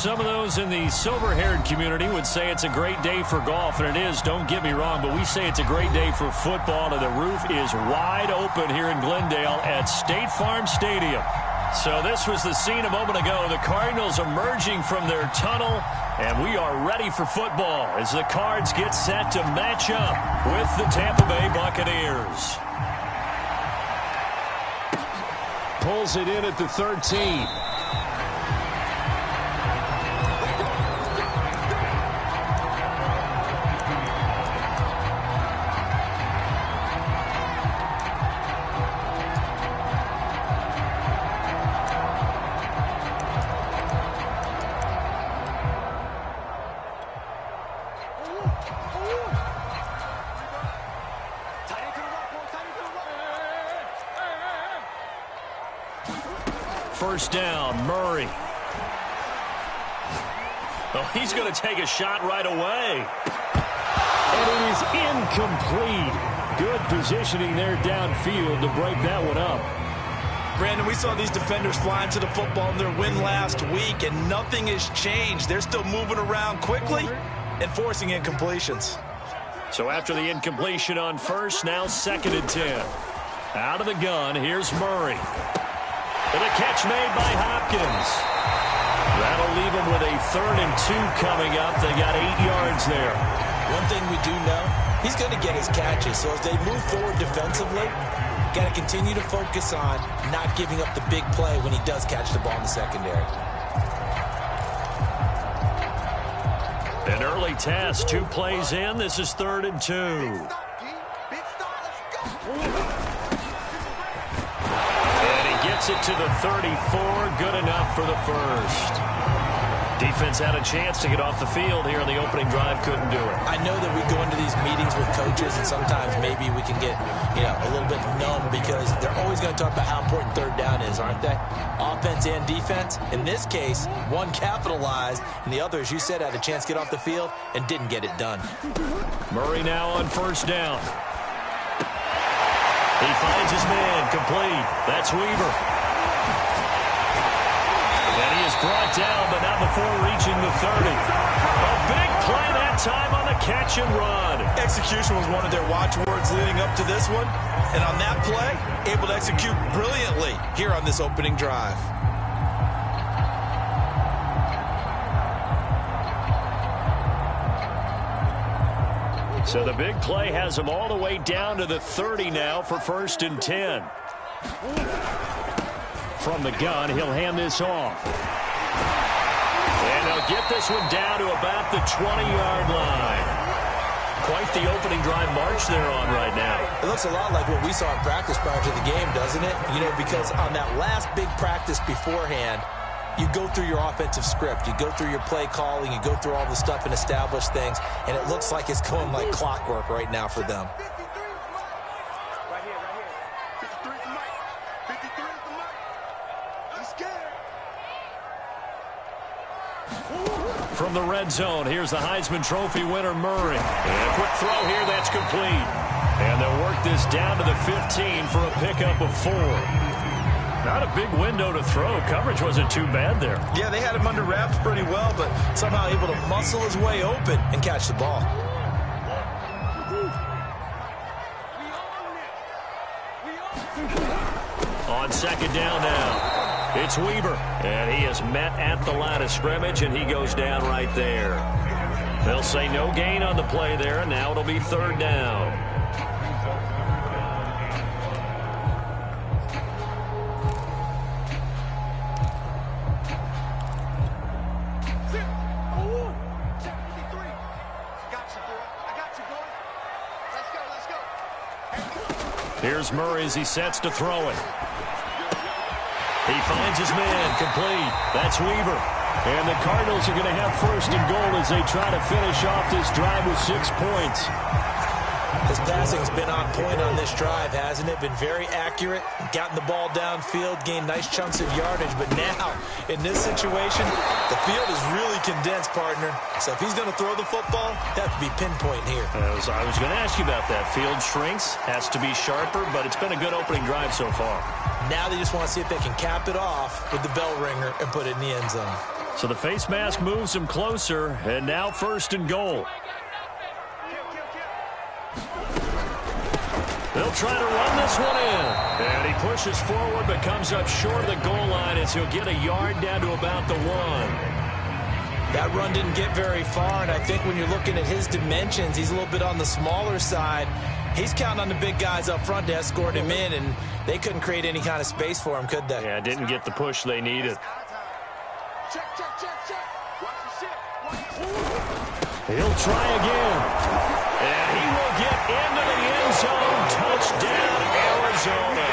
Some of those in the silver-haired community would say it's a great day for golf, and it is, don't get me wrong, but we say it's a great day for football, and the roof is wide open here in Glendale at State Farm Stadium. So this was the scene a moment ago. The Cardinals emerging from their tunnel, and we are ready for football as the Cards get set to match up with the Tampa Bay Buccaneers. Pulls it in at the 13. First down, Murray. Oh, he's going to take a shot right away. And it is incomplete. Good positioning there downfield to break that one up. Brandon, we saw these defenders flying to the football in their win last week, and nothing has changed. They're still moving around quickly and forcing incompletions. So after the incompletion on first, now 2nd and 10. Out of the gun, here's Murray. And a catch made by Hopkins. That'll leave them with a 3rd and 2 coming up. They got 8 yards there. One thing we do know, he's going to get his catches. So as they move forward defensively, got to continue to focus on not giving up the big play when he does catch the ball in the secondary. An early test, 2 plays in. This is 3rd and 2. It to the 34, good enough for the first. Defense had a chance to get off the field here in the opening drive, couldn't do it. I know that we go into these meetings with coaches, and sometimes maybe we can get, a little bit numb because they're always going to talk about how important 3rd down is, aren't they? Offense and defense. In this case, one capitalized, and the other, as you said, had a chance to get off the field and didn't get it done. Murray now on 1st down. He finds his man, complete. That's Weaver. And he is brought down, but not before reaching the 30. A big play that time on the catch and run. Execution was one of their watchwords leading up to this one. And on that play, able to execute brilliantly here on this opening drive. So the big play has him all the way down to the 30 now for 1st and 10. From the gun, he'll hand this off. And they'll get this one down to about the 20-yard line. Quite the opening drive march they're on right now. It looks a lot like what we saw in practice prior to the game, doesn't it? Because on that last big practice beforehand, you go through your offensive script. You go through your play calling. You go through all the stuff and establish things. And it looks like it's going like clockwork right now for them. From the red zone, here's the Heisman Trophy winner, Murray. And a quick throw here, that's complete. And they'll work this down to the 15 for a pickup of 4. Not a big window to throw. Coverage wasn't too bad there. Yeah, they had him under wraps pretty well, but somehow able to muscle his way open and catch the ball. On 2nd down now. It's Weaver, and he is met at the line of scrimmage, and he goes down right there. They'll say no gain on the play there, and now it'll be 3rd down. Here's Murray as he sets to throw it. He finds his man, complete. That's Weaver. And the Cardinals are going to have 1st and goal as they try to finish off this drive with 6 points. His passing's been on point on this drive, hasn't it? Been very accurate, gotten the ball downfield, gained nice chunks of yardage. But now, in this situation, the field is really condensed, partner. So if he's going to throw the football, that have to be pinpoint here. I was going to ask you about that. Field shrinks, has to be sharper, but it's been a good opening drive so far. Now they just want to see if they can cap it off with the bell ringer and put it in the end zone. So the face mask moves him closer, and now 1st and goal. They'll try to run this one in. And he pushes forward but comes up short of the goal line as he'll get a yard down to about the 1. That run didn't get very far, and I think when you're looking at his dimensions, he's a little bit on the smaller side. He's counting on the big guys up front to escort him in, and they couldn't create any kind of space for him, could they? Yeah, didn't get the push they needed. He'll try again. And he will get into the end zone. Touchdown, Arizona.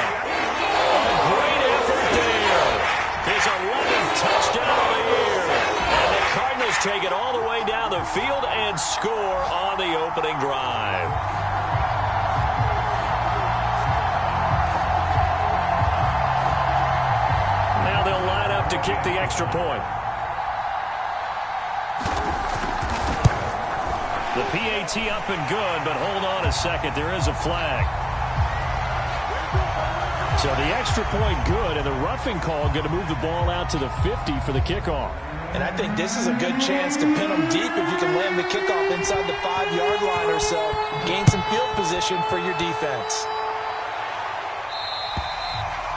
A great effort there. His 11th touchdown of the year. And the Cardinals take it all the way down the field and score on the opening drive. Now they'll line up to kick the extra point. The PAT up and good, but hold on a second. There is a flag. So the extra point good, and the roughing call going to move the ball out to the 50 for the kickoff. And I think this is a good chance to pin them deep if you can land the kickoff inside the 5-yard line or so. Gain some field position for your defense.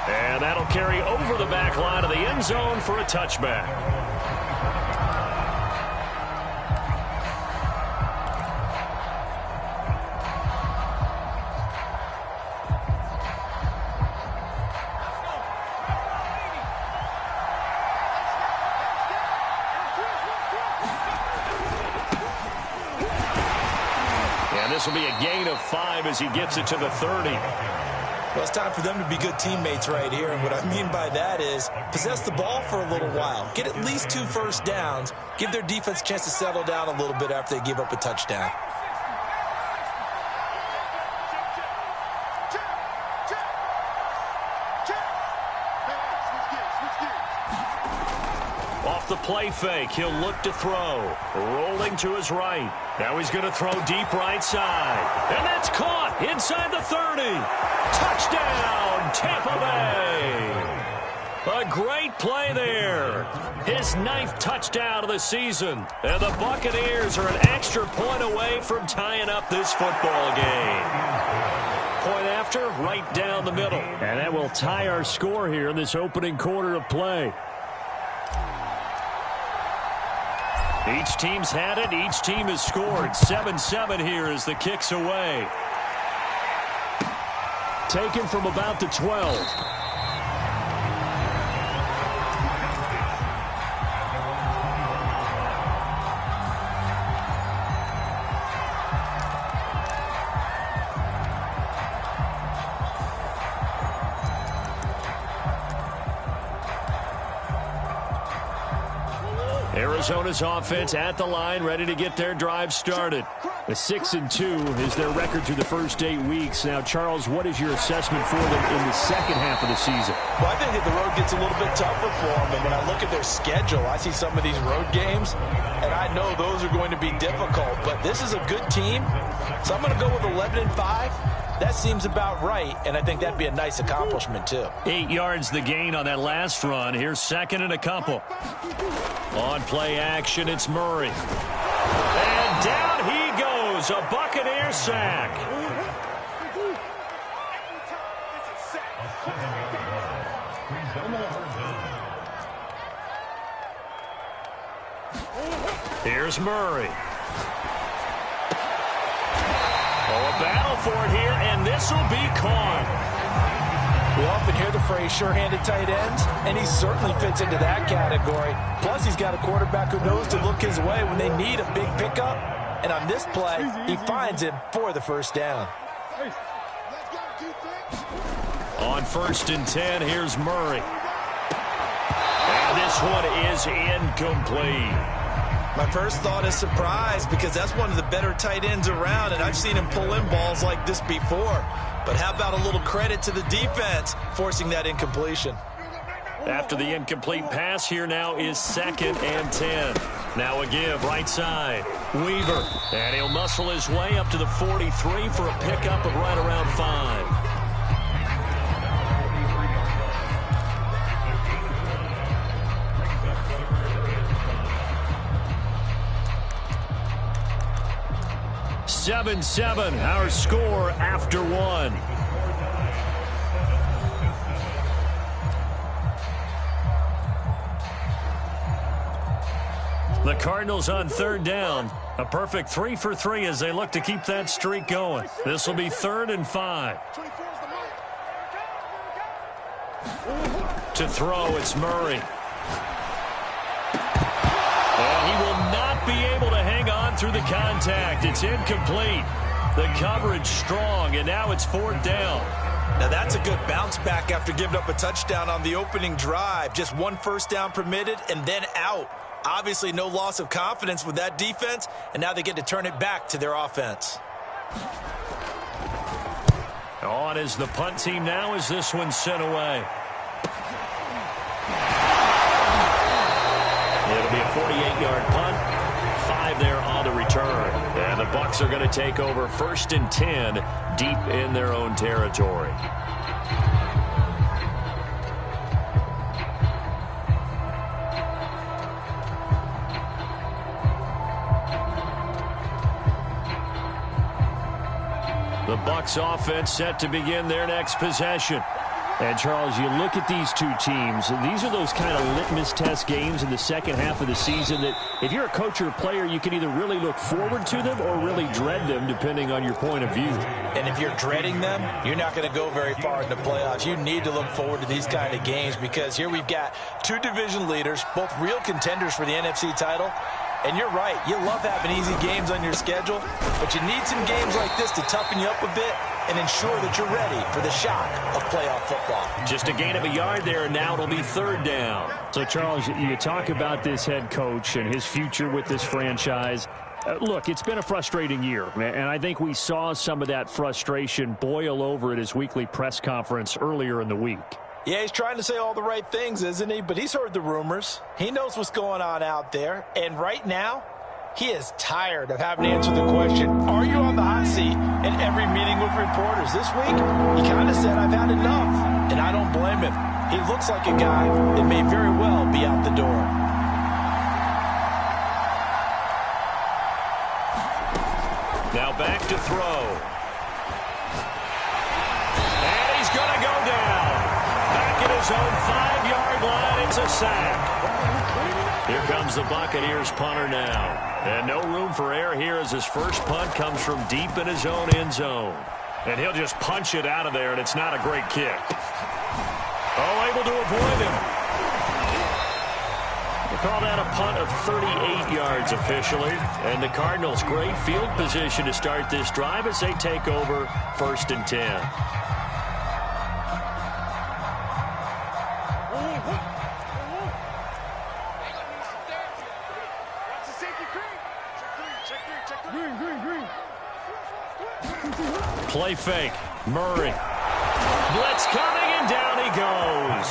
And that'll carry over the back line of the end zone for a touchback. This will be a gain of 5 as he gets it to the 30. Well, it's time for them to be good teammates right here. And what I mean by that is possess the ball for a little while. Get at least 2 first downs. Give their defense a chance to settle down a little bit after they give up a touchdown. Off the play fake, he'll look to throw. Rolling to his right. Now he's going to throw deep right side. And that's caught inside the 30. Touchdown, Tampa Bay. A great play there. His 9th touchdown of the season. And the Buccaneers are an extra point away from tying up this football game. Point after, right down the middle. And that will tie our score here in this opening quarter of play. Each team's had it. Each team has scored. 7-7 here as the kick's away. Taken from about the 12. Arizona's offense at the line, ready to get their drive started. A 6-2 is their record through the first 8 weeks. Now, Charles, what is your assessment for them in the second half of the season? Well, I think that the road gets a little bit tougher for them. And when I look at their schedule, I see some of these road games, and I know those are going to be difficult. But this is a good team, so I'm going to go with 11-5. That seems about right, and I think that'd be a nice accomplishment, too. 8 yards the gain on that last run. Here's 2nd and a couple. On play action, it's Murray. And down he goes, a Buccaneer sack. Here's Murray. Oh, a battle for it here, and this will be caught. We often hear the phrase sure-handed tight ends, and he certainly fits into that category. Plus, he's got a quarterback who knows to look his way when they need a big pickup. And on this play, he finds him for the first down. On 1st and 10, here's Murray. And this one is incomplete. My first thought is surprise because that's one of the better tight ends around, and I've seen him pull in balls like this before. But how about a little credit to the defense forcing that incompletion? After the incomplete pass, here now is 2nd and 10. Now a give, right side. Weaver, and he'll muscle his way up to the 43 for a pickup of right around 5. 7-7, our score after one. The Cardinals on third down. A perfect 3 for 3 as they look to keep that streak going. This will be 3rd and 5. To throw, it's Murray. And he will not be able to hang on through the contact. It's incomplete. The coverage strong, and now it's 4th down. Now that's a good bounce back after giving up a touchdown on the opening drive. Just 1 first down permitted and then out. Obviously no loss of confidence with that defense, and now they get to turn it back to their offense. On is the punt team now as this one's sent away. It'll be a 48-yard punt. 5 there on the return. And the Bucs are going to take over 1st and 10 deep in their own territory. The Bucs offense set to begin their next possession. And, Charles, you look at these two teams, these are those kind of litmus test games in the second half of the season that if you're a coach or a player, you can either really look forward to them or really dread them, depending on your point of view. And if you're dreading them, you're not going to go very far in the playoffs. You need to look forward to these kind of games because here we've got 2 division leaders, both real contenders for the NFC title. And you're right, you love having easy games on your schedule, but you need some games like this to toughen you up a bit and ensure that you're ready for the shock of playoff football. Just a gain of a yard there, and now it'll be 3rd down. So, Charles, you talk about this head coach and his future with this franchise. Look, it's been a frustrating year, and I think we saw some of that frustration boil over at his weekly press conference earlier in the week. Yeah, he's trying to say all the right things, isn't he? But he's heard the rumors. He knows what's going on out there. And right now, he is tired of having to answer the question, are you on the hot seat in every meeting with reporters? This week, he kind of said, I've had enough. And I don't blame him. He looks like a guy that may very well be out the door. Now back to throw. And he's going to go down. Back at his own 5-yard line, it's a sack. Here comes the Buccaneers punter now. And no room for error here as his first punt comes from deep in his own end zone. And he'll just punch it out of there, and it's not a great kick. Oh, able to avoid him. We'll call that a punt of 38 yards officially. And the Cardinals, great field position to start this drive as they take over 1st and 10. Play fake. Murray. Blitz coming, and down he goes.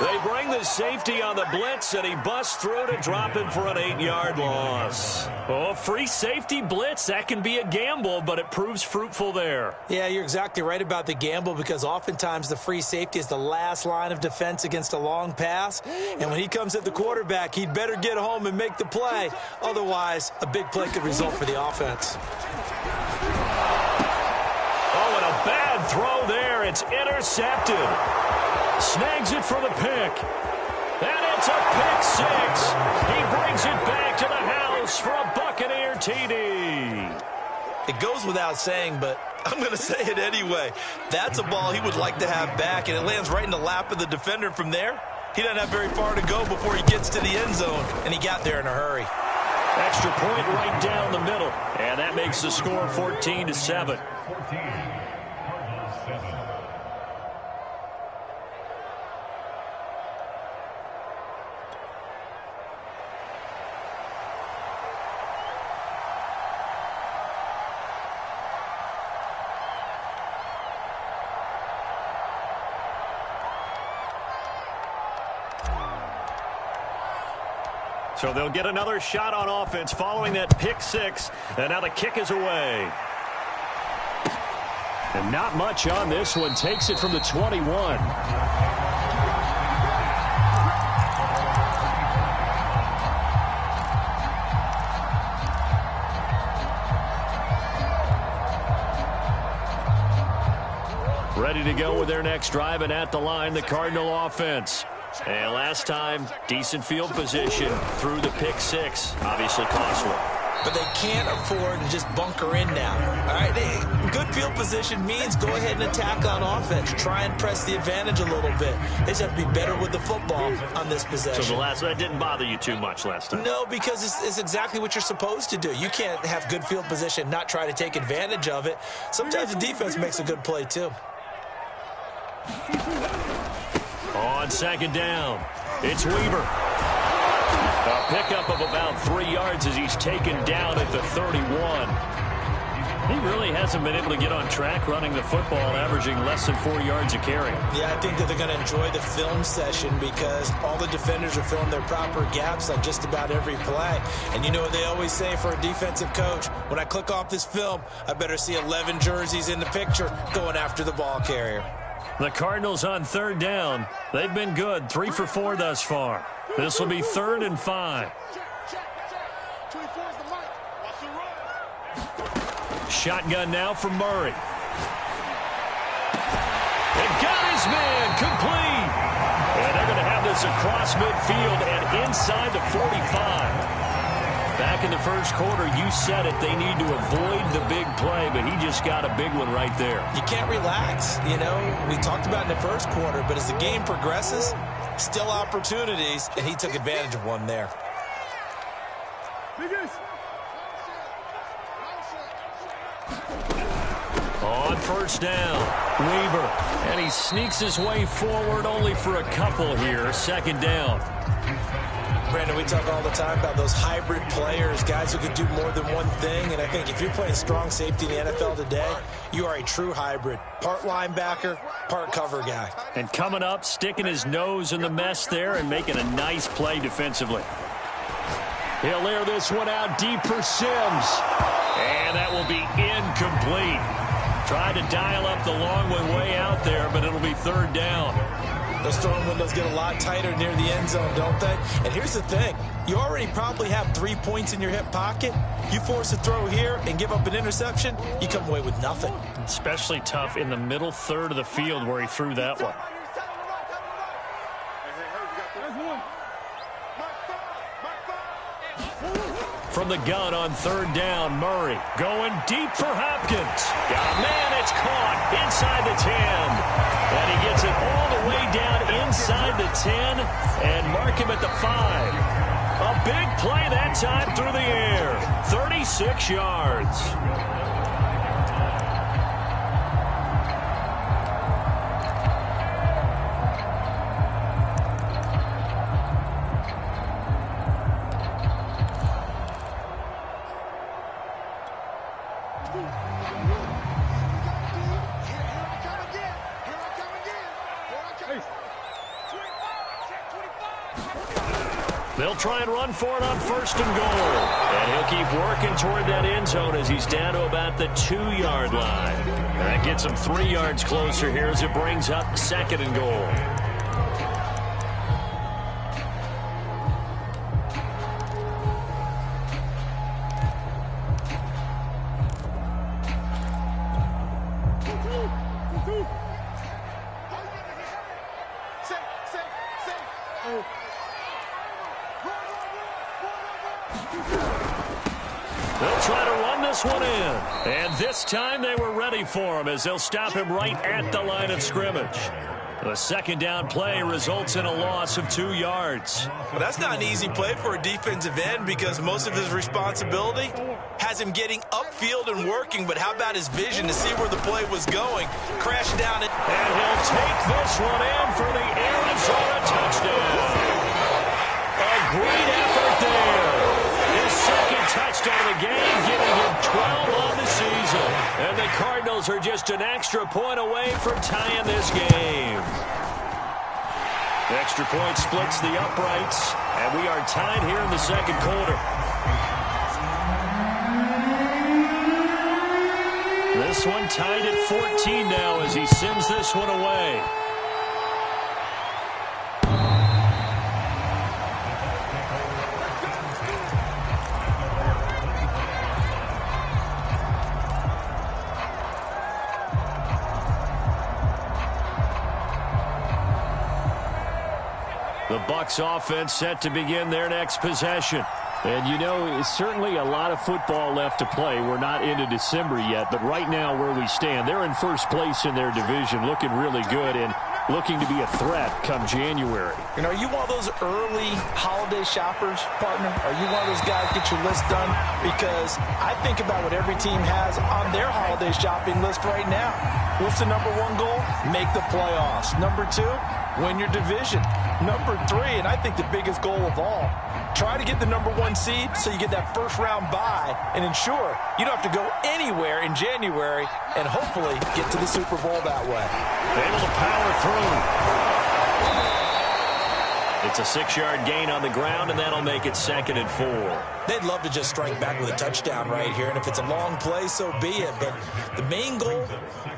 They bring the safety on the blitz, and he busts through to drop it for an 8-yard loss. Oh, free safety blitz, that can be a gamble, but it proves fruitful there. Yeah, you're exactly right about the gamble because oftentimes the free safety is the last line of defense against a long pass. And when he comes at the quarterback, he'd better get home and make the play. Otherwise, a big play could result for the offense. Oh, and a bad throw there. It's intercepted. Snags it for the pick. And it's a pick six. He brings it back to the house for a Buccaneer TD. It goes without saying, but I'm going to say it anyway. That's a ball he would like to have back, and it lands right in the lap of the defender from there. He doesn't have very far to go before he gets to the end zone, and he got there in a hurry. Extra point right down the middle, and that makes the score 14-7. So they'll get another shot on offense following that pick six. And now the kick is away. And not much on this one. Takes it from the 21. Ready to go with their next drive, and at the line, the Cardinal offense. And last time, decent field position through the pick six. Obviously costly. But they can't afford to just bunker in now. All right, good field position means go ahead and attack on offense. Try and press the advantage a little bit. They just have to be better with the football on this possession. So that didn't bother you too much last time? No, because it's exactly what you're supposed to do. You can't have good field position, not try to take advantage of it. Sometimes the defense makes a good play, too. On second down, it's Weaver. A pickup of about 3 yards as he's taken down at the 31. He really hasn't been able to get on track running the football, averaging less than 4 yards a carry. Yeah, I think that they're going to enjoy the film session because all the defenders are filling their proper gaps on just about every play. And you know what they always say for a defensive coach? When I click off this film, I better see 11 jerseys in the picture going after the ball carrier. The Cardinals on third down. They've been good, 3 for 4 thus far. This will be 3rd and 5. Shotgun now for Murray. They got his man complete. And they're going to have this across midfield and inside the 45. Back in the first quarter, you said it, they need to avoid the big play, but he just got a big one right there. You can't relax. You know, we talked about in the first quarter, but as the game progresses, still opportunities, and he took advantage of one there. On first down, Weaver, and he sneaks his way forward only for a couple here, second down. Brandon, we talk all the time about those hybrid players, guys who can do more than one thing, and I think if you're playing strong safety in the NFL today, you are a true hybrid. Part linebacker, part cover guy. And coming up, sticking his nose in the mess there and making a nice play defensively. He'll air this one out deep for Sims. And that will be incomplete. Tried to dial up the long one way out there, but it'll be third down. Those throwing windows get a lot tighter near the end zone, don't they? And here's the thing. You already probably have 3 points in your hip pocket. You force a throw here and give up an interception, you come away with nothing. Especially tough in the middle third of the field where he threw that one. From the gun on third down, Murray going deep for Hopkins. Got a man, it's caught inside the 10. And he gets it all the way down inside the 10 and mark him at the 5. A big play that time through the air. 36 yards. They'll try and run for it on first and goal. And he'll keep working toward that end zone as he's down to about the 2-yard line. And that gets him 3 yards closer here as it brings up second and goal. They'll try to run this one in. And this time they were ready for him as they'll stop him right at the line of scrimmage. The second down play results in a loss of 2 yards. Well, that's not an easy play for a defensive end because most of his responsibility has him getting upfield and working, but how about his vision to see where the play was going? Crash down it. And he'll take this one in for the Arizona touchdown. A great effort there. His second touchdown of the game, giving him 12 on the season. And the Cardinals are just an extra point away from tying this game. The extra point splits the uprights, and we are tied here in the second quarter. This one tied at 14 now as he sends this one away. The Bucs offense set to begin their next possession. And, you know, it's certainly a lot of football left to play. We're not into December yet, but right now where we stand, they're in first place in their division, looking really good and looking to be a threat come January. You know, are you one of those early holiday shoppers, partner? Are you one of those guys get your list done? Because I think about what every team has on their holiday shopping list right now. What's the number one goal? Make the playoffs. Number two, win your division. Number three, and I think the biggest goal of all, try to get the number one seed so you get that first round bye and ensure you don't have to go anywhere in January and hopefully get to the Super Bowl that way. Able to power through. It's a 6-yard gain on the ground, and that'll make it 2nd and 4. They'd love to just strike back with a touchdown right here, and if it's a long play, so be it. But the main goal,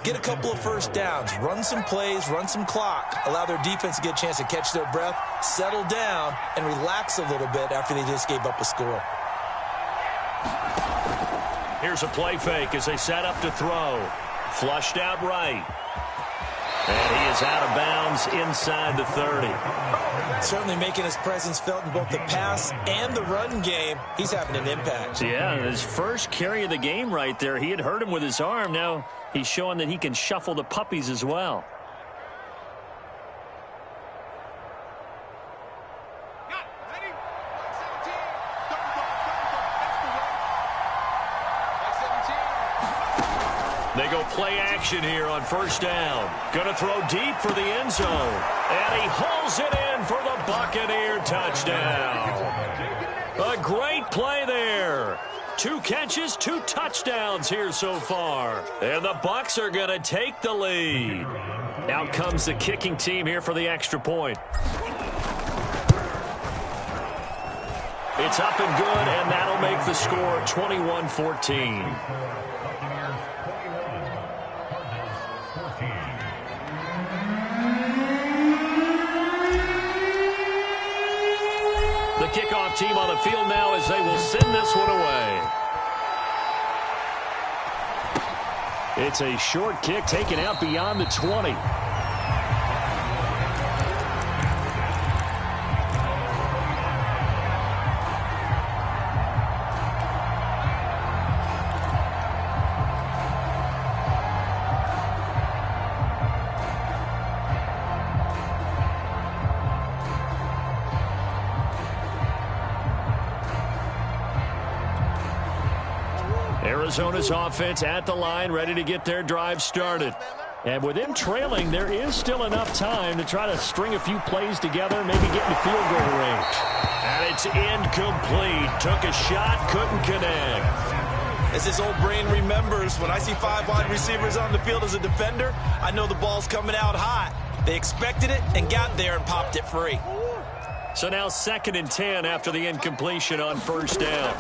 get a couple of first downs, run some plays, run some clock, allow their defense to get a chance to catch their breath, settle down, and relax a little bit after they just gave up a score. Here's a play fake as they set up to throw. Flushed out right. And he is out of bounds inside the 30. Certainly making his presence felt in both the pass and the run game. He's having an impact. Yeah, his first carry of the game right there. He had hurt him with his arm. Now he's showing that he can shuffle the puppies as well. They go play action here on first down. Going to throw deep for the end zone. And he hauls it in for the Buccaneer touchdown. A great play there. 2 catches, 2 touchdowns here so far. And the Bucs are going to take the lead. Out comes the kicking team here for the extra point. It's up and good, and that'll make the score 21-14. The kickoff team on the field now as they will send this one away. It's a short kick taken out beyond the 20. Arizona's offense at the line, ready to get their drive started. And with them trailing, there is still enough time to try to string a few plays together, maybe get in field goal range. And it's incomplete. Took a shot, couldn't connect. As his old brain remembers, when I see 5 wide receivers on the field as a defender, I know the ball's coming out hot. They expected it and got there and popped it free. So now 2nd and 10 after the incompletion on first down.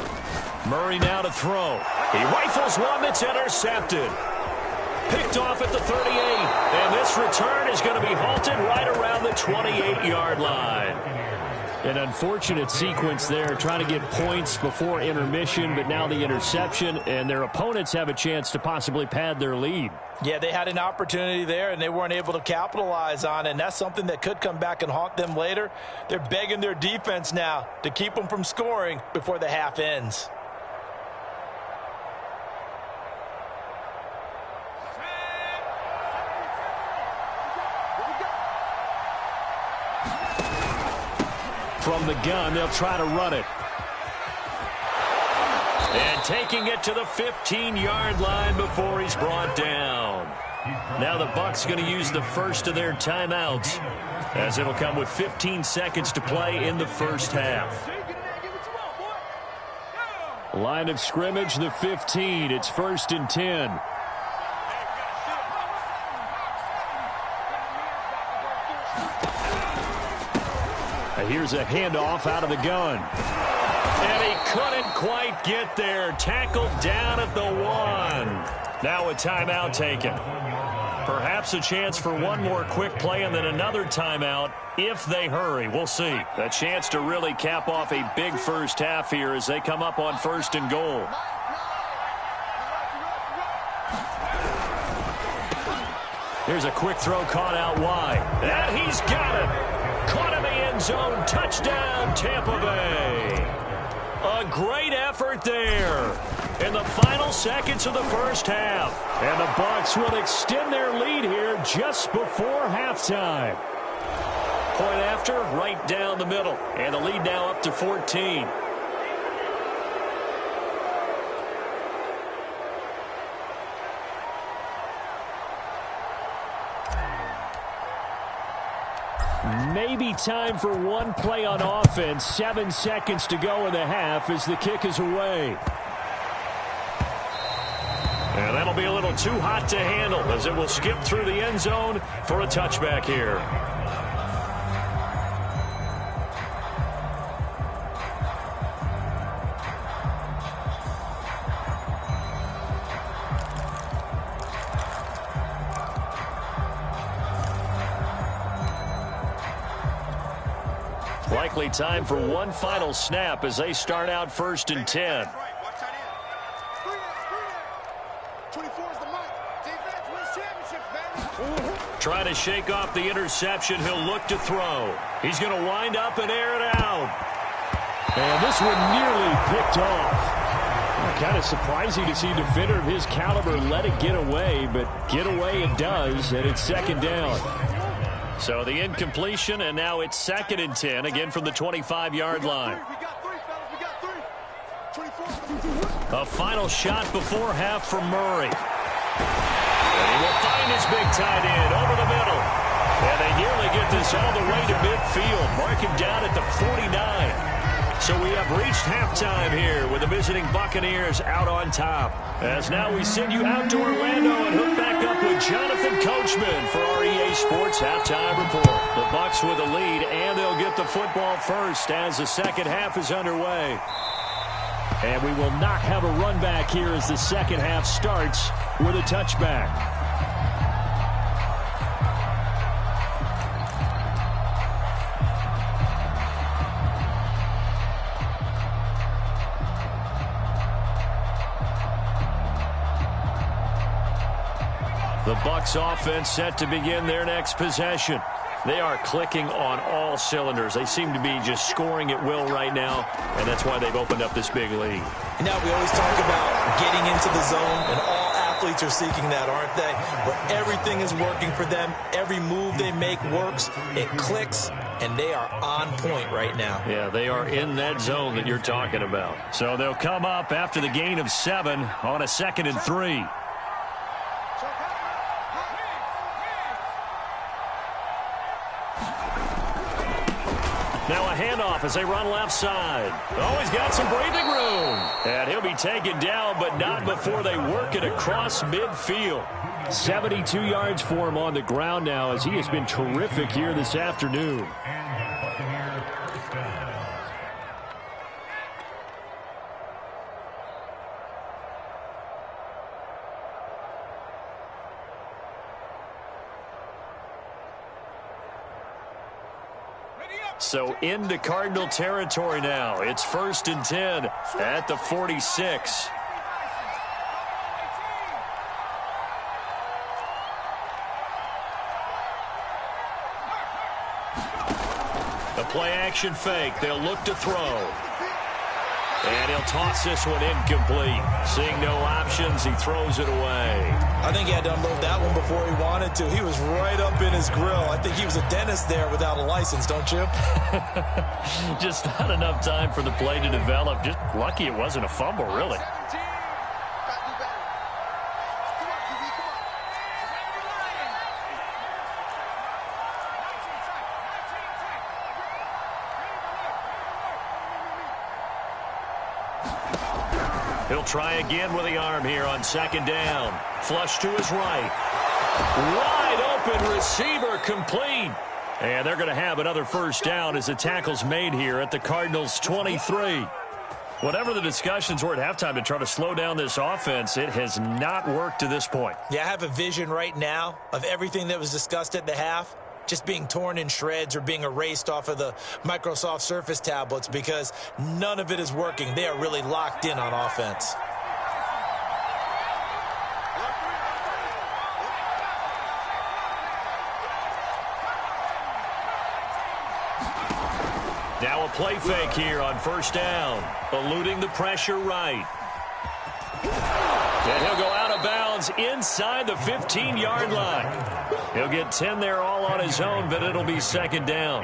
Murray now to throw. He rifles one that's intercepted. Picked off at the 38. And this return is going to be halted right around the 28-yard line. An unfortunate sequence there, trying to get points before intermission, but now the interception, and their opponents have a chance to possibly pad their lead. Yeah, they had an opportunity there, and they weren't able to capitalize on it, and that's something that could come back and haunt them later. They're begging their defense now to keep them from scoring before the half ends. From the gun, they'll try to run it. And taking it to the 15-yard line before he's brought down. Now the Bucs going to use the first of their timeouts, as it'll come with 15 seconds to play in the first half. Line of scrimmage, the 15. It's 1st and 10. Here's a handoff out of the gun. And he couldn't quite get there. Tackled down at the 1. Now a timeout taken. Perhaps a chance for one more quick play and then another timeout if they hurry. We'll see. A chance to really cap off a big first half here as they come up on 1st and goal. Here's a quick throw caught out wide. And he's got it. Caught in the end end zone. Touchdown, Tampa Bay. A great effort there in the final seconds of the first half. And the Bucs will extend their lead here just before halftime. Point after, right down the middle. And the lead now up to 14. Maybe time for one play on offense. 7 seconds to go in the half as the kick is away. And that'll be a little too hot to handle as it will skip through the end zone for a touchback here. Likely time for one final snap as they start out 1st and 10. Trying to shake off the interception. He'll look to throw. He's going to wind up and air it out. And this one nearly picked off. Kind of surprising to see a defender of his caliber let it get away, but get away it does, and it's 2nd down. So the incompletion, and now it's 2nd and 10, again from the 25-yard line. A final shot before half for Murray. And he will find his big tight end over the middle. And they nearly get this all the way to midfield. Mark him down at the 49. So we have reached halftime here with the visiting Buccaneers out on top. As now we send you out to Orlando and hook back up with Jonathan Coachman for our EA Sports Halftime Report. The Bucs with the lead, and they'll get the football first as the second half is underway. And we will not have a run back here as the second half starts with a touchback. The Bucs offense set to begin their next possession. They are clicking on all cylinders. They seem to be just scoring at will right now, and that's why they've opened up this big lead. And now we always talk about getting into the zone, and all athletes are seeking that, aren't they? Where everything is working for them. Every move they make works. It clicks, and they are on point right now. Yeah, they are in that zone that you're talking about. So they'll come up after the gain of 7 on a 2nd and 3. Now a handoff as they run left side. Oh, he's got some breathing room. And he'll be taken down, but not before they work it across midfield. 72 yards for him on the ground now as he has been terrific here this afternoon. So into Cardinal territory now. It's 1st and 10 at the 46. The play action fake. They'll look to throw. And he'll toss this one incomplete. Seeing no options, he throws it away. I think he had to unload that one before he wanted to. He was right up in his grill. I think he was a dentist there without a license, don't you? Just not enough time for the play to develop. Just lucky it wasn't a fumble, really. He'll try again with the arm here on 2nd down. Flush to his right. Wide open receiver complete. And they're going to have another 1st down as the tackle's made here at the Cardinals' 23. Whatever the discussions were at halftime to try to slow down this offense, it has not worked to this point. Yeah, I have a vision right now of everything that was discussed at the half just being torn in shreds or being erased off of the Microsoft Surface tablets because none of it is working. They are really locked in on offense. Now a play fake here on first down. Eluding the pressure right. And he'll go out of bounds inside the 15-yard line. He'll get 10 there all on his own, but it'll be second down.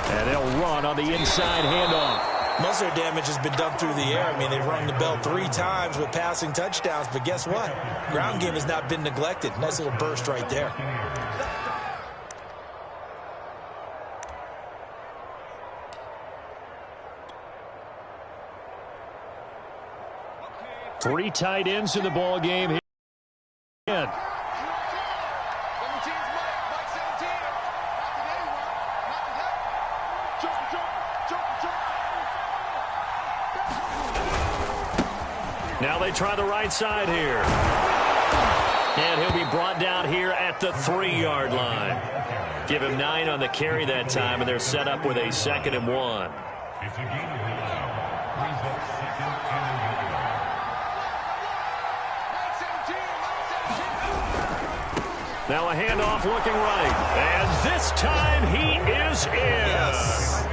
And they'll run on the inside handoff. Most of their damage has been done through the air. I mean, they've rung the bell 3 times with passing touchdowns, but guess what? Ground game has not been neglected. Nice little burst right there. Three tight ends in the ball game here. Now they try the right side here. And he'll be brought down here at the 3-yard line. Give him 9 on the carry that time, and they're set up with a 2nd and 1. Now a handoff looking right. And this time he is in. Yes.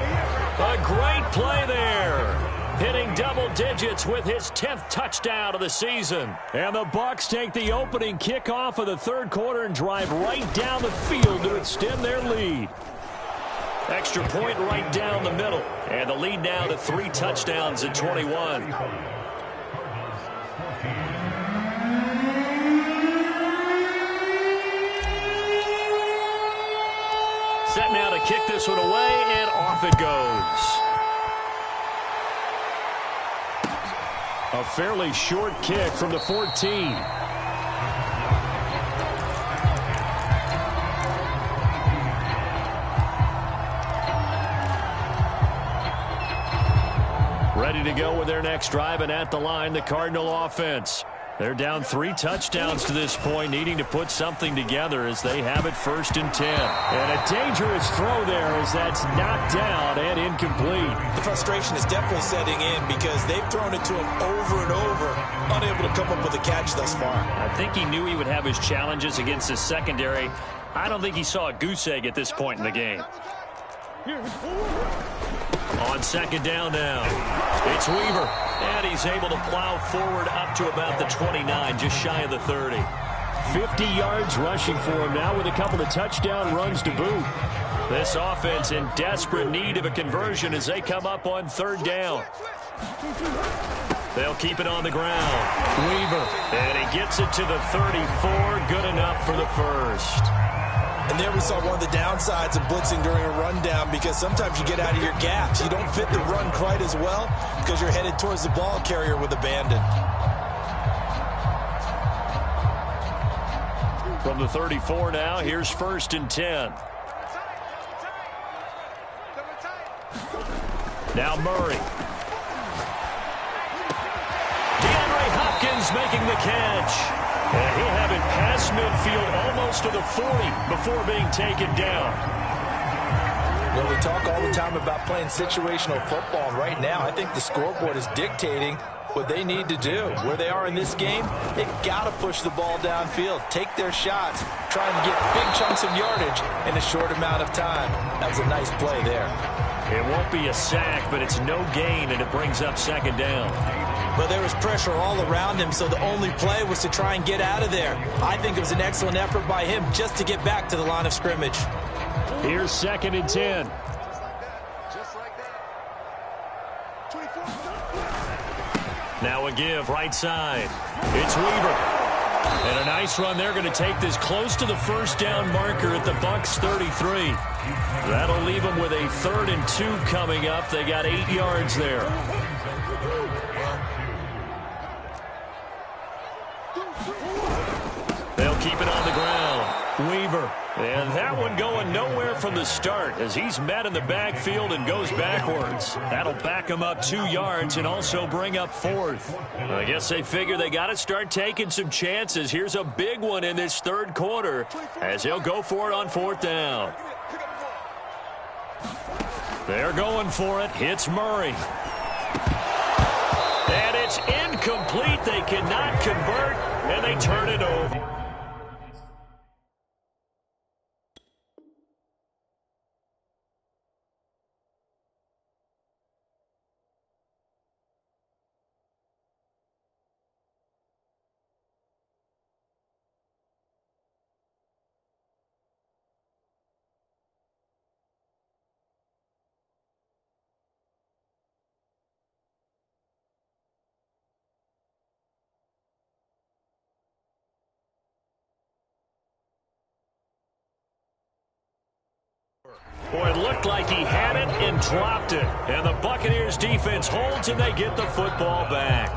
A great play there. Hitting double digits with his 10th touchdown of the season. And the Bucs take the opening kickoff of the third quarter and drive right down the field to extend their lead. Extra point right down the middle. And the lead now to 3 touchdowns at 21. Set now to kick this one away, and off it goes. A fairly short kick from the 14. Ready to go with their next drive, and at the line, the Cardinal offense. They're down 3 touchdowns to this point, needing to put something together as they have it 1st and 10. And a dangerous throw there as that's knocked down and incomplete. The frustration is definitely setting in because they've thrown it to him over and over, unable to come up with a catch thus far. I think he knew he would have his challenges against his secondary. I don't think he saw a goose egg at this point in the game. On 2nd down now, it's Weaver, and he's able to plow forward up to about the 29, just shy of the 30. 50 yards rushing for him now with a couple of touchdown runs to boot. This offense in desperate need of a conversion as they come up on 3rd down. They'll keep it on the ground. Weaver, and he gets it to the 34, good enough for the 1st. And there we saw one of the downsides of blitzing during a rundown because sometimes you get out of your gaps. You don't fit the run quite as well because you're headed towards the ball carrier with abandon. From the 34 now, here's 1st and 10. Now Murray. DeAndre Hopkins making the catch. And he'll have it past midfield almost to the 40 before being taken down. Well, we talk all the time about playing situational football, and right now I think the scoreboard is dictating what they need to do. Where they are in this game, they've got to push the ball downfield, take their shots, try and get big chunks of yardage in a short amount of time. That was a nice play there. It won't be a sack, but it's no gain, and it brings up 2nd down. But there was pressure all around him, so the only play was to try and get out of there. I think it was an excellent effort by him just to get back to the line of scrimmage. Here's 2nd and 10. Now a give right side. It's Weaver. And a nice run. They're going to take this close to the 1st down marker at the Bucs 33. That'll leave them with a 3rd and 2 coming up. They got 8 yards there. They'll keep it on the ground. Weaver. And that one going nowhere from the start as he's met in the backfield and goes backwards. That'll back him up 2 yards and also bring up 4th. I guess they figure they got to start taking some chances. Here's a big one in this 3rd quarter as he'll go for it on 4th down. They're going for it. Hits Murray. And it's incomplete. They cannot convert, and they turn it over. Boy, it looked like he had it and dropped it. And the Buccaneers defense holds and they get the football back.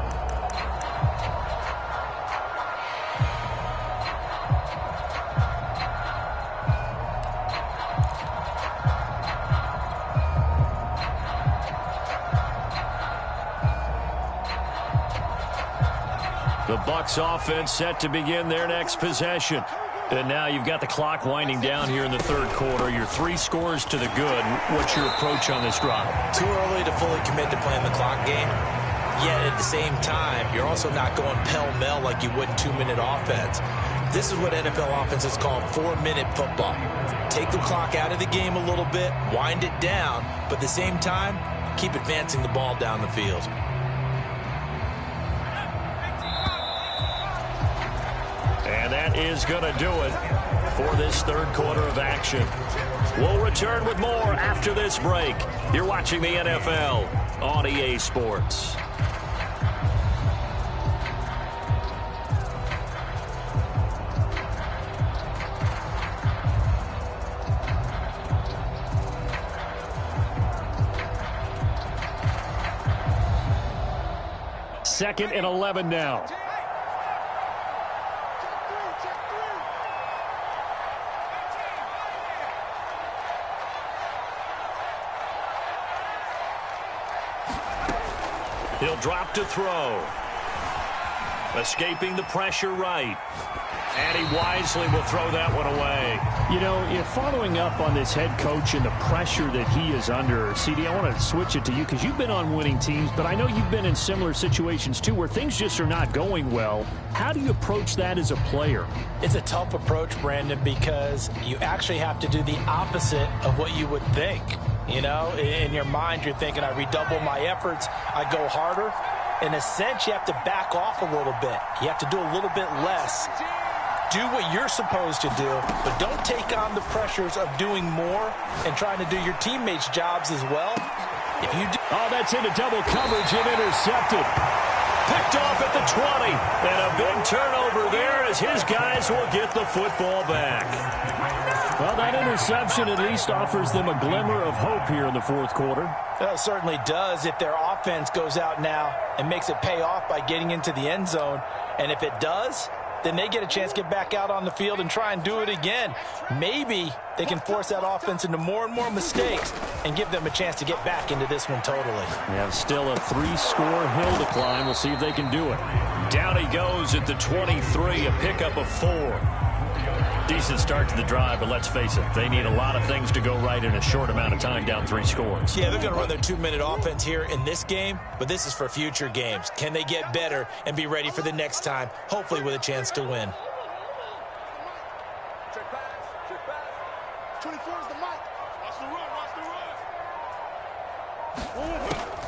The Bucs offense set to begin their next possession. And now you've got the clock winding down here in the third quarter. Your 3 scores to the good. What's your approach on this drive? Too early to fully commit to playing the clock game. Yet at the same time, you're also not going pell-mell like you would in 2-minute offense. This is what NFL offenses call 4-minute football. Take the clock out of the game a little bit, wind it down, but at the same time, keep advancing the ball down the field. And that is going to do it for this third quarter of action. We'll return with more after this break. You're watching the NFL on EA Sports. Second and 11 now. He'll drop to throw. Escaping the pressure right. And he wisely will throw that one away. You know, following up on this head coach and the pressure that he is under, CD, I want to switch it to you because you've been on winning teams, but I know you've been in similar situations too where things just are not going well. How do you approach that as a player? It's a tough approach, Brandon, because you actually have to do the opposite of what you would think. You know, in your mind, you're thinking, I redouble my efforts, I go harder. In a sense, you have to back off a little bit. You have to do a little bit less. Do what you're supposed to do, but don't take on the pressures of doing more and trying to do your teammates' jobs as well. If you do that's into double coverage and intercepted. Picked off at the 20. And a big turnover there as his guys will get the football back. Well, that interception at least offers them a glimmer of hope here in the fourth quarter. Well, it certainly does if their offense goes out now and makes it pay off by getting into the end zone. And if it does, then they get a chance to get back out on the field and try and do it again. Maybe they can force that offense into more and more mistakes and give them a chance to get back into this one totally. They have still a 3-score hill to climb. We'll see if they can do it. Down he goes at the 23, a pickup of 4. Decent start to the drive, but let's face it, they need a lot of things to go right in a short amount of time, down 3 scores. Yeah, they're going to run their 2-minute offense here in this game, but this is for future games. Can they get better and be ready for the next time, hopefully with a chance to win?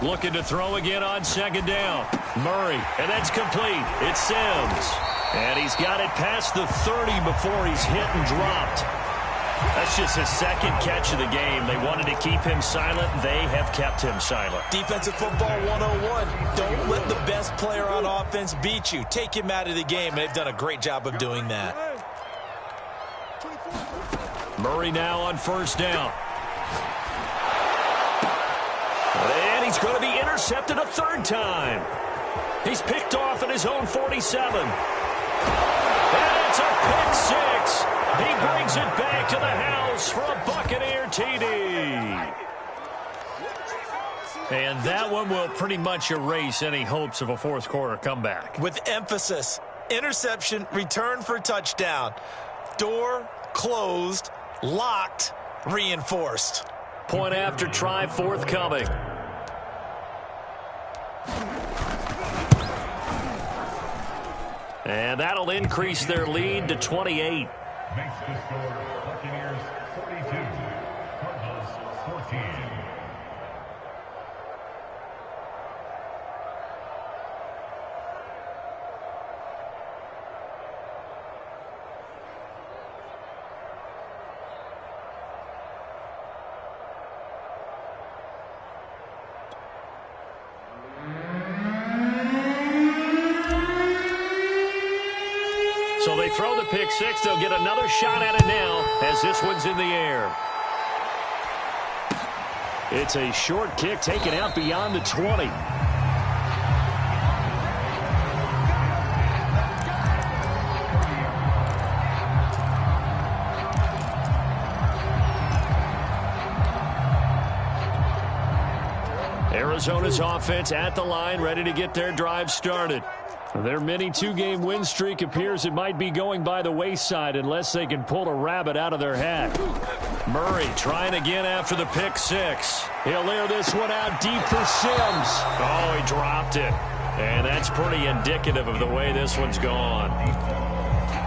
Looking to throw again on second down. Murray, and that's complete. It's Sims. And he's got it past the 30 before he's hit and dropped. That's just his second catch of the game. They wanted to keep him silent. They have kept him silent. Defensive football 101. Don't let the best player on offense beat you. Take him out of the game, and they've done a great job of doing that. Murray now on first down. And he's going to be intercepted a third time. He's picked off at his own 47. And it's a pick six. He brings it back to the house for a Buccaneer TD. And that one will pretty much erase any hopes of a fourth quarter comeback. With emphasis, interception, return for touchdown. Door closed, locked, reinforced. Point after try forthcoming. And that'll increase their lead to 28. Makes the score Buccaneers 42, Cardinals 14. So they throw the pick six. They'll get another shot at it now as this one's in the air. It's a short kick taken out beyond the 20. Arizona's offense at the line, ready to get their drive started. Their mini two-game win streak appears it might be going by the wayside unless they can pull a rabbit out of their hat. Murray trying again after the pick six. He'll air this one out deep for Sims. Oh, he dropped it. And that's pretty indicative of the way this one's gone.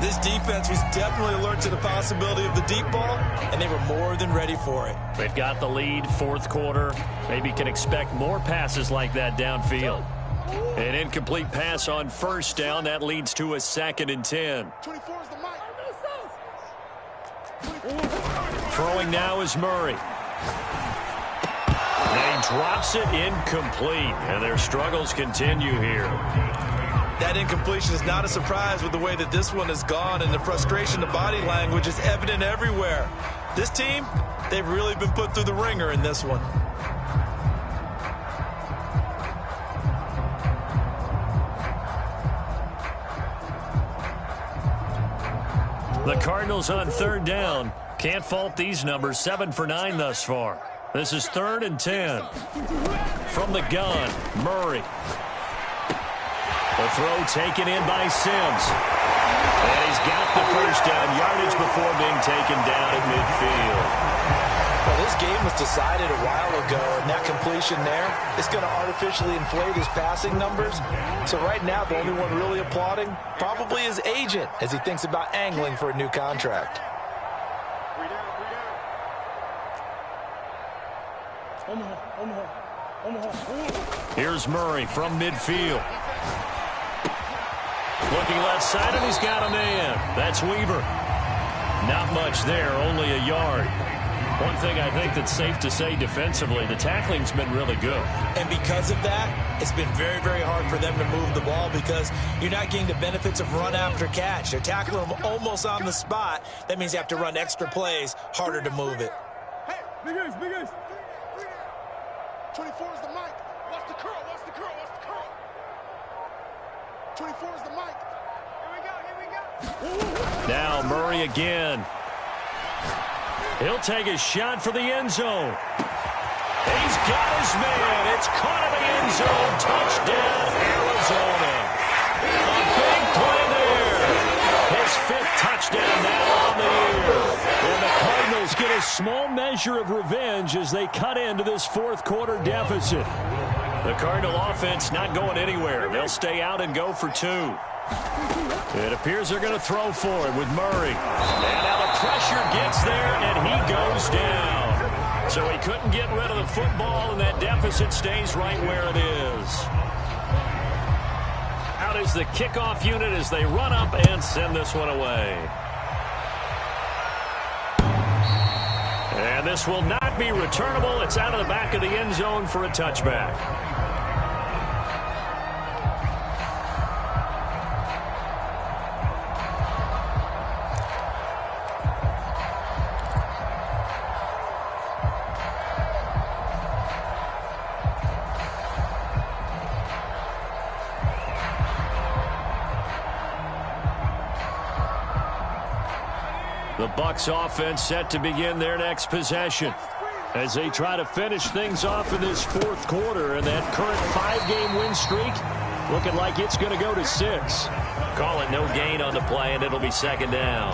This defense was definitely alert to the possibility of the deep ball, and they were more than ready for it. They've got the lead, fourth quarter. Maybe can expect more passes like that downfield. An incomplete pass on first down. That leads to a 2nd and 10. 24 is the mic. Throwing now is Murray. And he drops it incomplete. And their struggles continue here. That incompletion is not a surprise with the way that this one has gone, and the frustration, the body language is evident everywhere. This team, they've really been put through the ringer in this one. The Cardinals on 3rd down. Can't fault these numbers. 7 for 9 thus far. This is 3rd and 10. From the gun, Murray. The throw taken in by Sims. And he's got the first down. Yardage before being taken down at midfield. Well, this game was decided a while ago, and that completion there is going to artificially inflate his passing numbers. So right now, the only one really applauding probably his agent as he thinks about angling for a new contract. Here's Murray from midfield. Looking left side, and he's got a man. That's Weaver. Not much there, only a yard. One thing I think that's safe to say defensively, the tackling's been really good. And because of that, it's been very, very hard for them to move the ball because you're not getting the benefits of run after catch. They're tackling them almost on the spot. That means you have to run extra plays, harder to move it. Hey, big ace. 24 is the mic. Watch the curl. 24 is the mic. Here we go. Now Murray again. He'll take a shot for the end zone. He's got his man. It's caught in the end zone. Touchdown, Arizona. A big play there. His 5th touchdown now on the year. And the Cardinals get a small measure of revenge as they cut into this 4th quarter deficit. The Cardinal offense not going anywhere. They'll stay out and go for 2. It appears they're going to throw for it with Murray. And now the pressure gets there, and he goes down. So he couldn't get rid of the football, and that deficit stays right where it is. Out is the kickoff unit as they run up and send this one away. And this will not be returnable. It's out of the back of the end zone for a touchback. The Bucs offense set to begin their next possession as they try to finish things off in this 4th quarter, and that current 5-game win streak looking like it's going to go to 6. Call it no gain on the play, and it'll be 2nd down.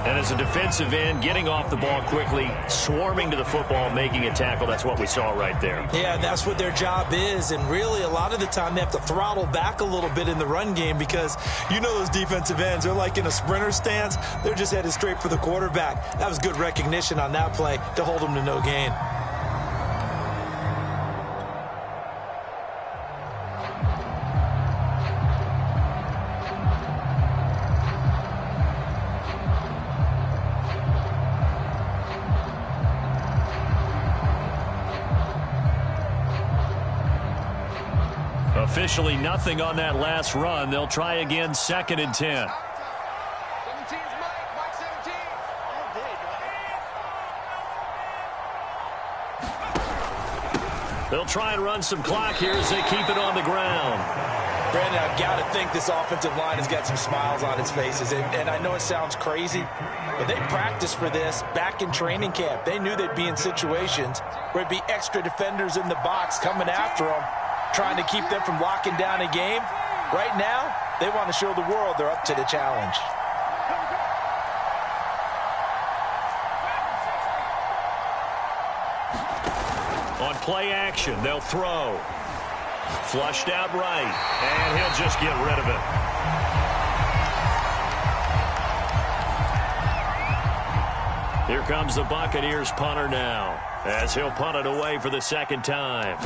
And as a defensive end, getting off the ball quickly, swarming to the football, making a tackle, that's what we saw right there. Yeah, that's what their job is, and really a lot of the time they have to throttle back a little bit in the run game because you know those defensive ends, they're like in a sprinter stance. They're just headed straight for the quarterback. That was good recognition on that play to hold them to no gain. Officially nothing on that last run. They'll try again, 2nd and 10. 17's Mike 17. They'll try and run some clock here as they keep it on the ground. Brandon, I've got to think this offensive line has got some smiles on its faces. And I know it sounds crazy, but they practiced for this back in training camp. They knew they'd be in situations where it'd be extra defenders in the box coming after them, trying to keep them from locking down a game. Right now, they want to show the world they're up to the challenge. On play action, they'll throw. Flushed out right, and he'll just get rid of it. Here comes the Buccaneers punter now, as he'll punt it away for the second time.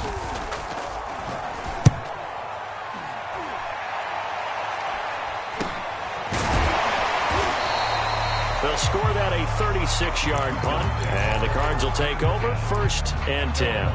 They'll score that a 36-yard punt, and the Cards will take over 1st and 10.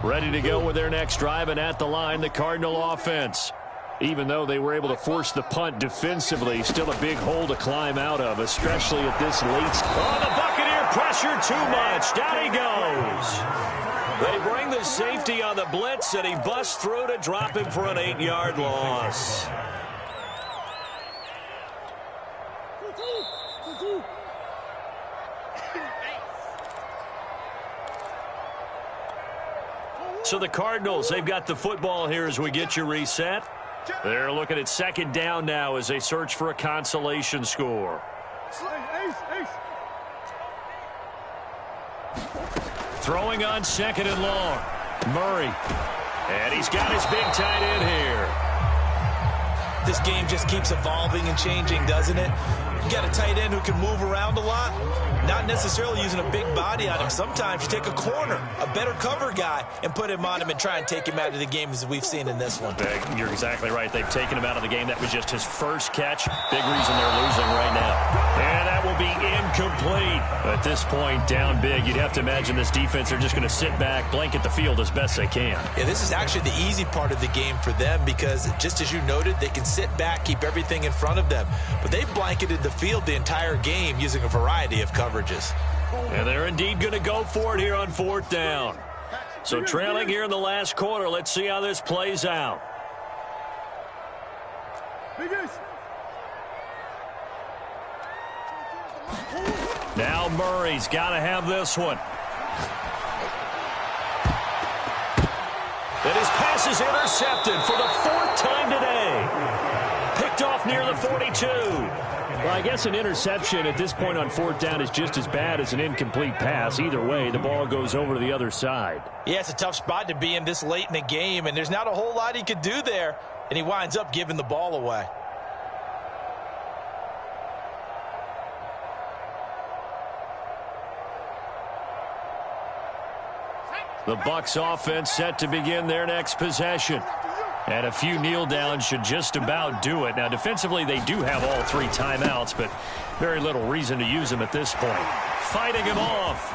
Ready to go with their next drive, and at the line, the Cardinal offense. Even though they were able to force the punt defensively, still a big hole to climb out of, especially at this late. Oh, the Buccaneer pressure too much. Down he goes. They bring the safety on the blitz, and he busts through to drop him for an 8-yard loss. So the Cardinals, they've got the football here as we get you reset. They're looking at 2nd down now as they search for a consolation score. Throwing on 2nd and long. Murray. And he's got his big tight end here. This game just keeps evolving and changing, doesn't it? You got a tight end who can move around a lot, not necessarily using a big body on him. Sometimes you take a corner, a better cover guy, and put him on him and try and take him out of the game as we've seen in this one. You're exactly right. They've taken him out of the game. That was just his first catch. Big reason they're losing right now. And that will be incomplete. At this point, down big, you'd have to imagine this defense are just going to sit back, blanket the field as best they can. Yeah, this is actually the easy part of the game for them because, just as you noted, they can sit back, keep everything in front of them. But they've blanketed the field the entire game using a variety of coverages. And they're indeed going to go for it here on 4th down. So trailing here in the last quarter, let's see how this plays out. Now Murray's got to have this one. And his pass is intercepted for the 4th time today. Picked off near the 42. Well, I guess an interception at this point on 4th down is just as bad as an incomplete pass. Either way, the ball goes over to the other side. Yeah, it's a tough spot to be in this late in the game, and there's not a whole lot he could do there, and he winds up giving the ball away. The Bucs offense set to begin their next possession. And a few kneel downs should just about do it. Now, defensively, they do have all 3 timeouts, but very little reason to use them at this point. Fighting him off.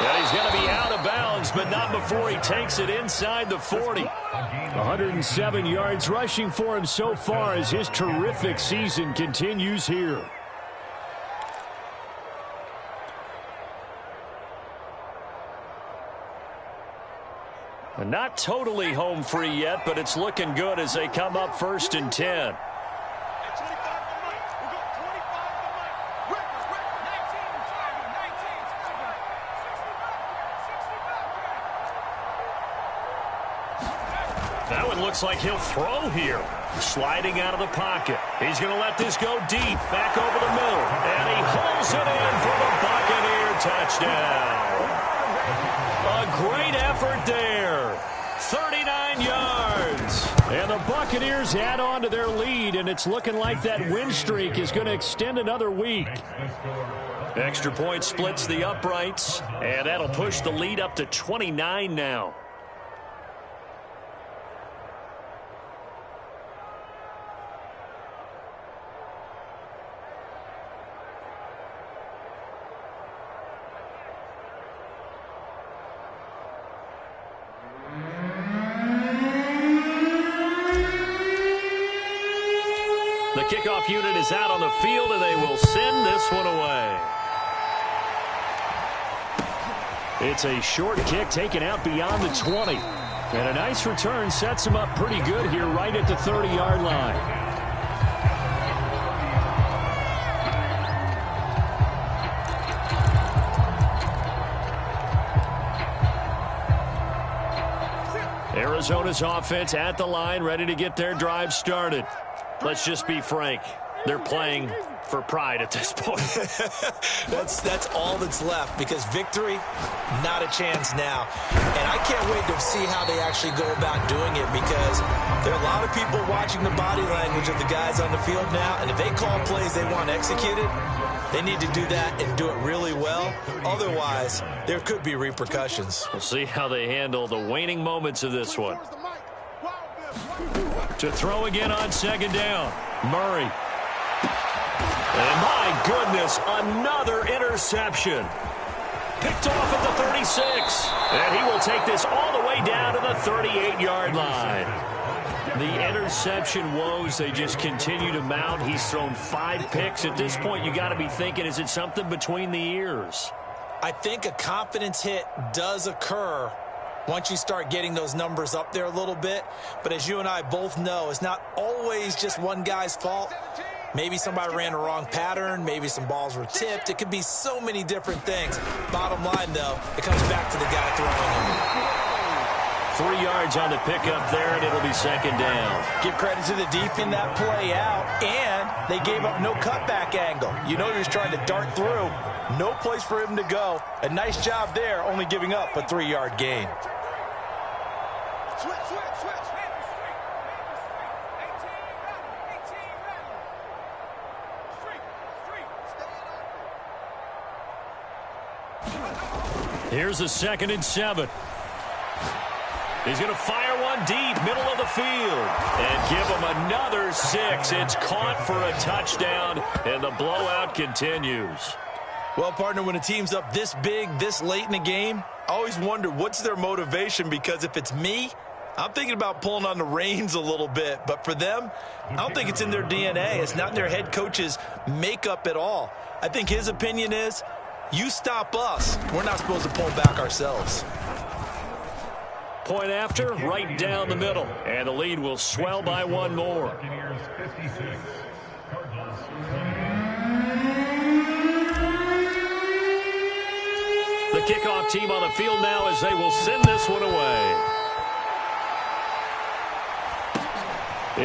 And he's going to be out of bounds, but not before he takes it inside the 40. 107 yards rushing for him so far as his terrific season continues here. And not totally home free yet, but it's looking good as they come up 1st and 10. That one looks like he'll throw here. Sliding out of the pocket. He's going to let this go deep. Back over the middle. And he hauls it in for the Buccaneer touchdown. A great effort there. 39 yards. And the Buccaneers add on to their lead, and it's looking like that win streak is going to extend another week. Extra point splits the uprights, and that'll push the lead up to 29 now. kickoff unit is out on the field, and they will send this one away. It's a short kick taken out beyond the 20. And a nice return sets him up pretty good here right at the 30-yard line. Arizona's offense at the line, ready to get their drive started. Let's just be frank. They're playing for pride at this point. That's all that's left, because victory, not a chance now. And I can't wait to see how they actually go about doing it, because there are a lot of people watching the body language of the guys on the field now, and if they call plays they want executed, they need to do that and do it really well. Otherwise, there could be repercussions. We'll see how they handle the waning moments of this one. To throw again on second down, Murray. And my goodness, another interception. Picked off at the 36. And he will take this all the way down to the 38-yard line. The interception woes, they just continue to mount. He's thrown 5 picks. At this point, you got to be thinking, is it something between the ears? I think a confidence hit does occur once you start getting those numbers up there a little bit. But as you and I both know, it's not always just one guy's fault. Maybe somebody ran the wrong pattern. Maybe some balls were tipped. It could be so many different things. Bottom line, though, it comes back to the guy throwing them. 3 yards on the pickup there, and it'll be second down. Give credit to the defense that play out, and they gave up no cutback angle. You know he was trying to dart through. No place for him to go. A nice job there, only giving up a 3-yard gain. Switch. Here's a 2nd and 7. He's going to fire one deep, middle of the field, and give him another 6. It's caught for a touchdown, and the blowout continues. Well, partner, when a team's up this big, this late in the game, I always wonder what's their motivation, because if it's me, I'm thinking about pulling on the reins a little bit. But for them, I don't think it's in their DNA. It's not in their head coach's makeup at all. I think his opinion is, you stop us, we're not supposed to pull back ourselves. Point after, right down the middle. And the lead will swell by 1 more. The kickoff team on the field now as they will send this one away.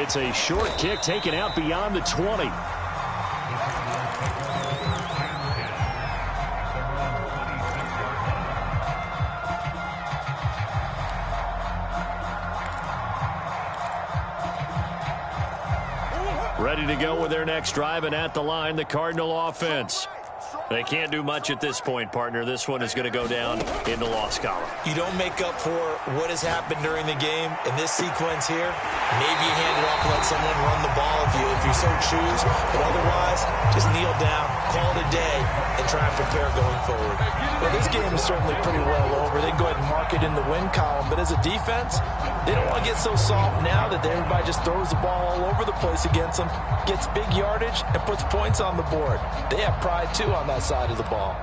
It's a short kick taken out beyond the 20. Ready to go with their next drive, and at the line, the Cardinal offense. They can't do much at this point, partner. This one is going to go down in the loss column. You don't make up for what has happened during the game in this sequence here. Maybe you hand it off and let someone run the ball if you so choose. But otherwise, just kneel down, call it a day, and try and prepare going forward. Well, this game is certainly pretty well over. They can go ahead and mark it in the win column. But as a defense, they don't want to get so soft now that everybody just throws the ball all over the place against them, gets big yardage, and puts points on the board. They have pride, too, on that side of the ball.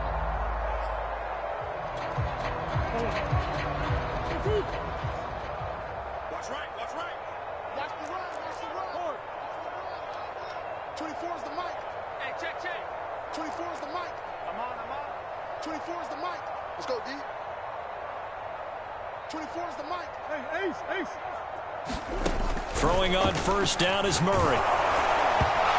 Watch right. Watch the run. 24 is the mic. Hey, check. 24 is the mic. I'm on. 24 is the mic. Let's go, D. 24 is the mic. Hey, Ace. Throwing on first down is Murray.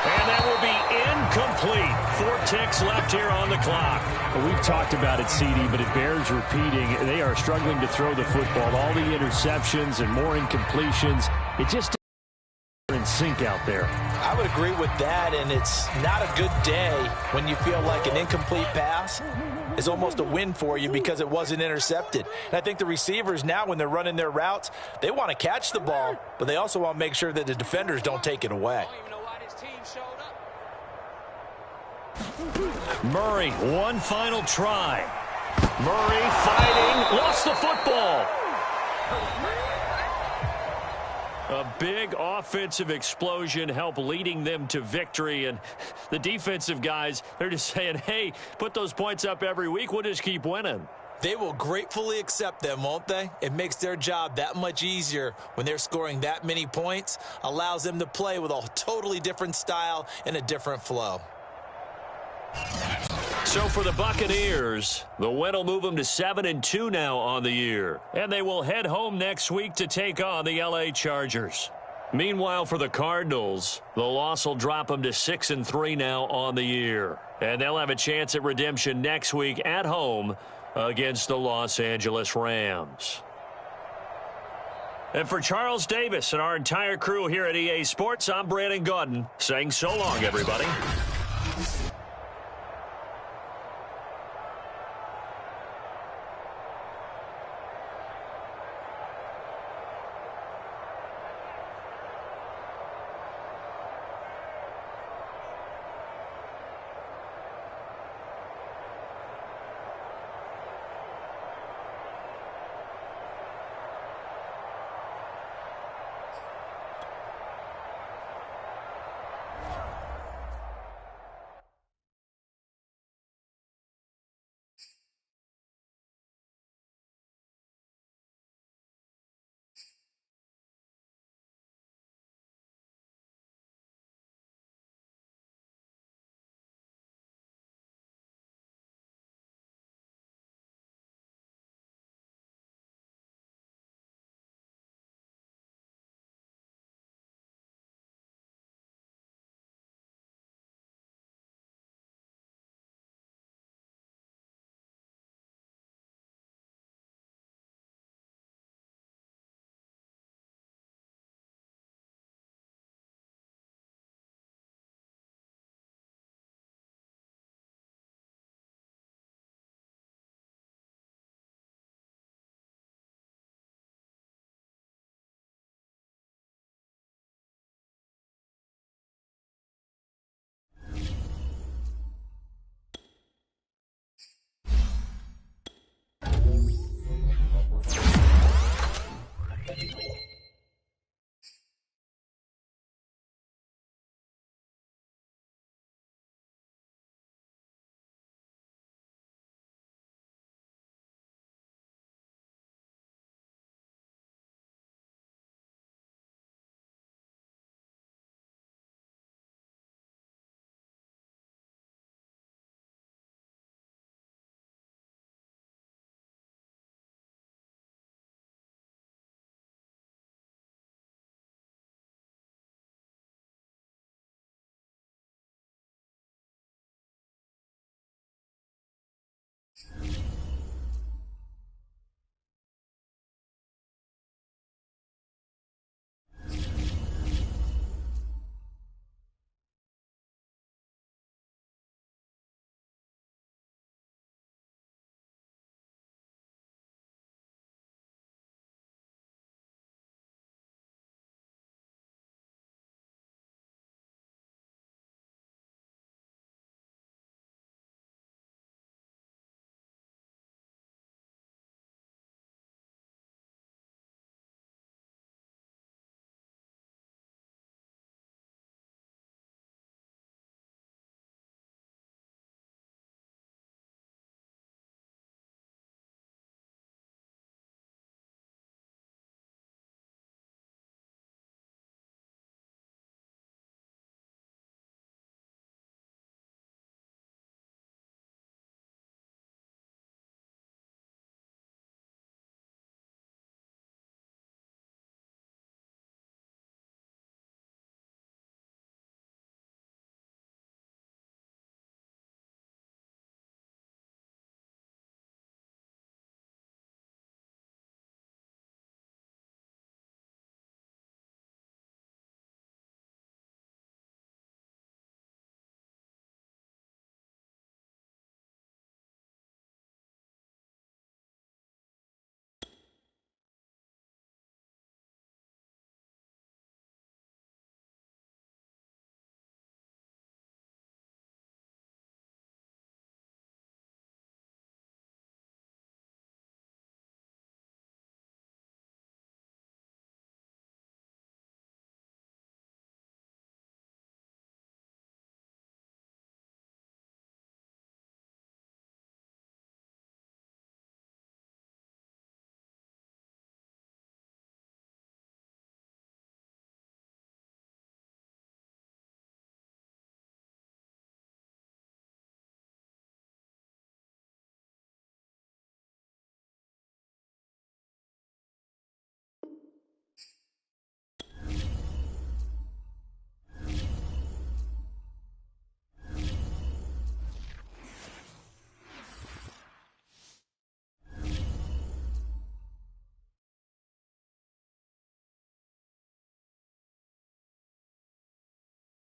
And that will be incomplete. 4 ticks left here on the clock. Well, we've talked about it, CD, but it bears repeating. They are struggling to throw the football. All the interceptions and more incompletions. It just in sync out there. I would agree with that, and it's not a good day when you feel like an incomplete pass is almost a win for you because it wasn't intercepted. And I think the receivers now, when they're running their routes, they want to catch the ball, but they also want to make sure that the defenders don't take it away. Murray, one final try. Murray fighting, lost the football. A big offensive explosion helped leading them to victory. And the defensive guys, they're just saying, hey, put those points up every week. We'll just keep winning. They will gratefully accept them, won't they? It makes their job that much easier when they're scoring that many points. Allows them to play with a totally different style and a different flow. So for the Buccaneers, the win will move them to 7-2 now on the year. And they will head home next week to take on the LA Chargers. Meanwhile, for the Cardinals, the loss will drop them to 6-3 now on the year. And they'll have a chance at redemption next week at home against the Los Angeles Rams. And for Charles Davis and our entire crew here at EA Sports, I'm Brandon Gaudin saying so long, everybody.